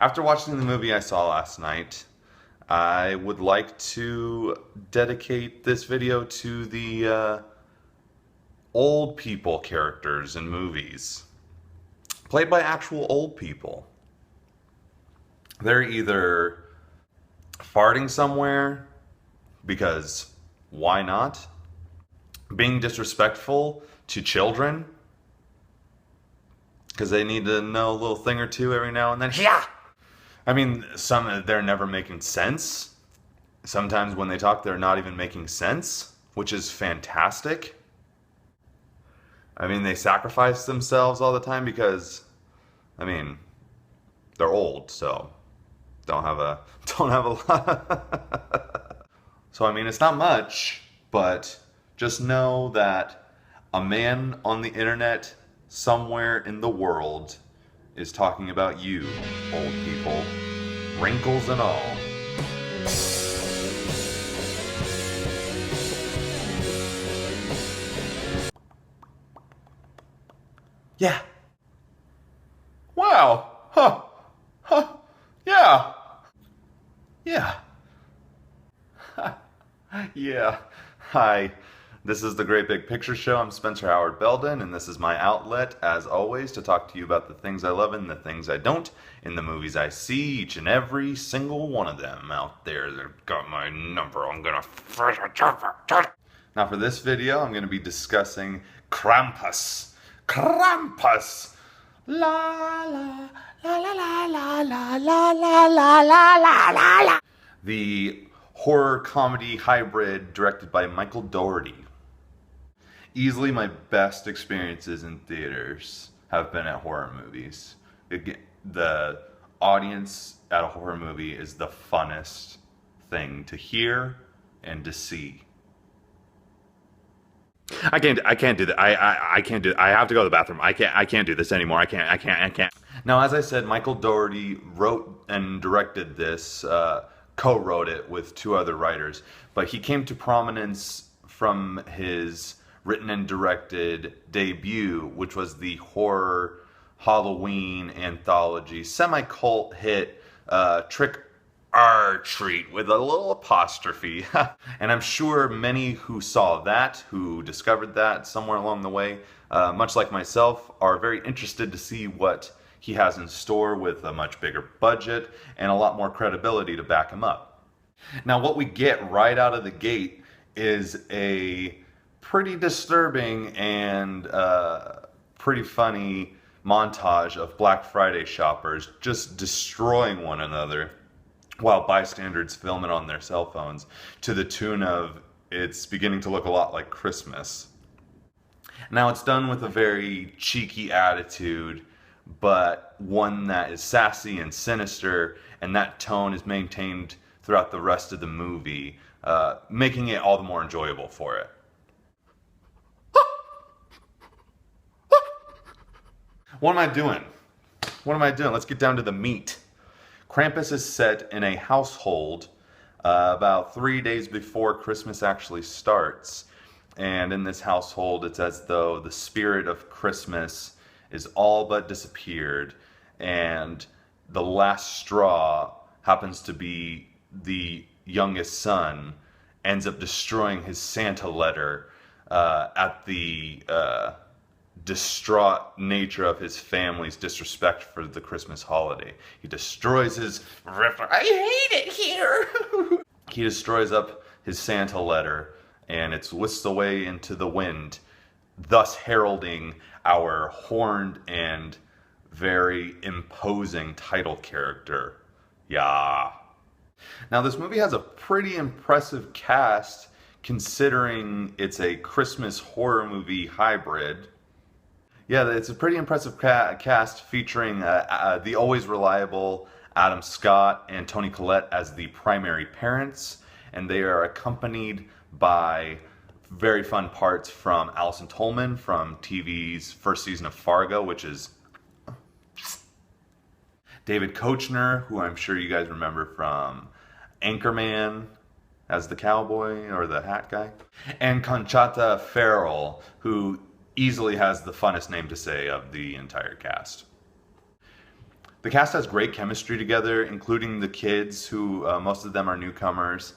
After watching the movie I saw last night, I would like to dedicate this video to the old people characters in movies, played by actual old people. They're either farting somewhere, because why not? Being disrespectful to children, because they need to know a little thing or two every now and then. Yeah! I mean, they're never making sense. Sometimes when they talk, they're not even making sense, which is fantastic. I mean, they sacrifice themselves all the time because, I mean, they're old, so don't have a lot. So I mean, it's not much, but just know that a man on the internet somewhere in the world is talking about you, old people, wrinkles and all. Yeah. Wow. Huh. Huh. Yeah. Yeah. Yeah. Hi. This is the Great Big Picture Show. I'm Spencer Howard Belden, and this is my outlet, as always, to talk to you about the things I love and the things I don't in the movies I see, each and every single one of them out there. They've got my number. I'm gonna... Now for this video, I'm gonna be discussing Krampus. Krampus! La la la la la la la la la la la la la. The horror comedy hybrid directed by Michael Dougherty. Easily my best experiences in theaters have been at horror movies. The audience at a horror movie is the funnest thing to hear and to see. I can't do that. I can't do. I have to go to the bathroom. I can't do this anymore. I can't. Now, as I said, Michael Dougherty wrote and directed this, co-wrote it with two other writers, but he came to prominence from his written and directed debut, which was the horror Halloween anthology semi-cult hit Trick or Treat with a little apostrophe. And I'm sure many who saw that, who discovered that somewhere along the way, much like myself, are very interested to see what he has in store with a much bigger budget and a lot more credibility to back him up. Now, what we get right out of the gate is a pretty disturbing and pretty funny montage of Black Friday shoppers just destroying one another while bystanders film it on their cell phones, to the tune of it's beginning to look a lot like Christmas. Now, it's done with a very cheeky attitude, but one that is sassy and sinister, and that tone is maintained throughout the rest of the movie, making it all the more enjoyable for it. What am I doing? What am I doing? Let's get down to the meat. Krampus is set in a household about 3 days before Christmas actually starts. And in this household, it's as though the spirit of Christmas is all but disappeared. And the last straw happens to be the youngest son ends up destroying his Santa letter at the distraught nature of his family's disrespect for the Christmas holiday. He destroys his... I hate it here! He destroys up his Santa letter, and it's whisked away into the wind, thus heralding our horned and very imposing title character. Yeah. Now, this movie has a pretty impressive cast, considering it's a Christmas horror movie hybrid. Yeah, it's a pretty impressive cast featuring the always reliable Adam Scott and Toni Collette as the primary parents, and they are accompanied by very fun parts from Allison Tolman from TV's first season of Fargo, which is David Koechner, who I'm sure you guys remember from Anchorman as the cowboy or the hat guy, and Conchata Ferrell, who easily has the funnest name to say of the entire cast. The cast has great chemistry together, including the kids, who most of them are newcomers.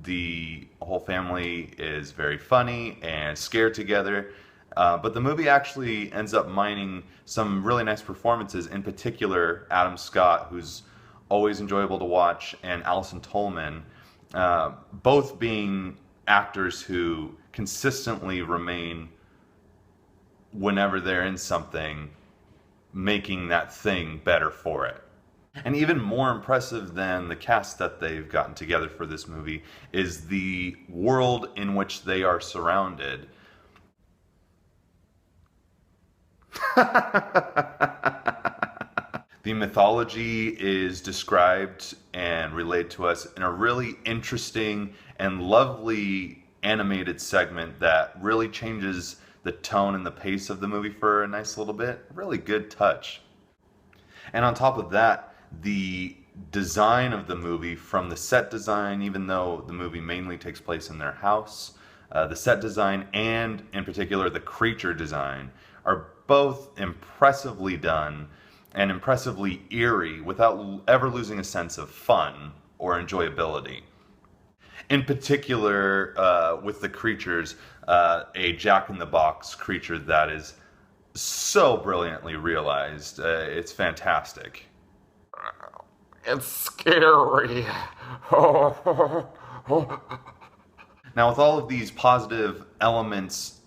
The whole family is very funny and scared together. But the movie actually ends up mining some really nice performances, in particular Adam Scott, who's always enjoyable to watch, and Allison Tolman, both being actors who consistently remain, whenever they're in something, making that thing better for it. And even more impressive than the cast that they've gotten together for this movie is the world in which they are surrounded. The mythology is described and relayed to us in a really interesting and lovely animated segment that really changes the tone and the pace of the movie for a nice little bit. Really good touch. And on top of that, the design of the movie, from the set design, even though the movie mainly takes place in their house, the set design and in particular the creature design are both impressively done and impressively eerie without ever losing a sense of fun or enjoyability. In particular, with the creatures, a Jack-in-the-Box creature that is so brilliantly realized. It's fantastic. It's scary. Now, with all of these positive elements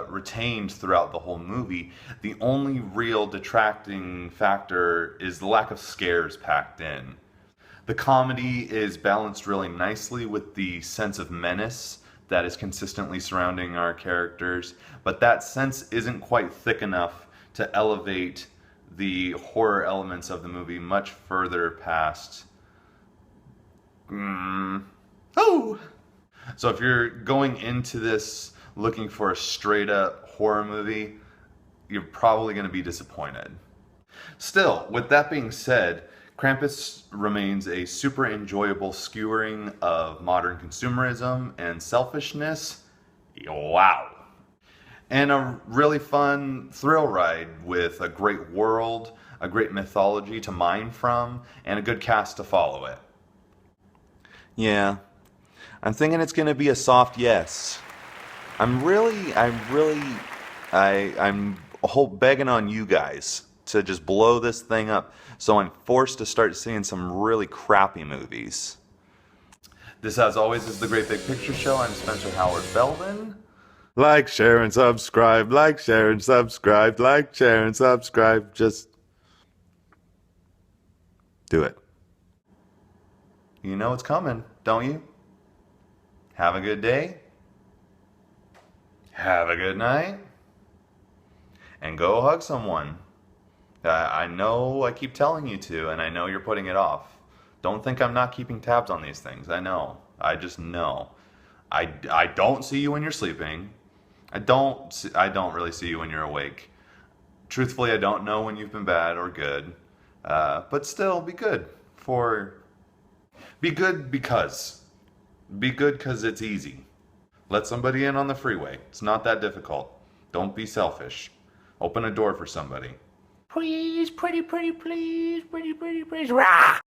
retained throughout the whole movie, the only real detracting factor is the lack of scares packed in. The comedy is balanced really nicely with the sense of menace that is consistently surrounding our characters, but that sense isn't quite thick enough to elevate the horror elements of the movie much further past. Oh! So if you're going into this looking for a straight up horror movie, you're probably going to be disappointed. Still, with that being said, Krampus remains a super enjoyable skewering of modern consumerism and selfishness. Wow. And a really fun thrill ride with a great world, a great mythology to mine from, and a good cast to follow it. Yeah, I'm thinking it's going to be a soft yes. I'm begging on you guys to just blow this thing up, so I'm forced to start seeing some really crappy movies. This, as always, is The Great Big Picture Show. I'm Spencer Howard Belvin. Like, share, and subscribe. Like, share, and subscribe. Like, share, and subscribe. Just do it. You know it's coming, don't you? Have a good day. Have a good night. And go hug someone. I know I keep telling you to, and I know you're putting it off. Don't think I'm not keeping tabs on these things. I know. I just know. I don't see you when you're sleeping. I don't really see you when you're awake. Truthfully, I don't know when you've been bad or good. But still, be good. Be good because it's easy. Let somebody in on the freeway. It's not that difficult. Don't be selfish. Open a door for somebody. Please, pretty, please, pretty, please. Rah!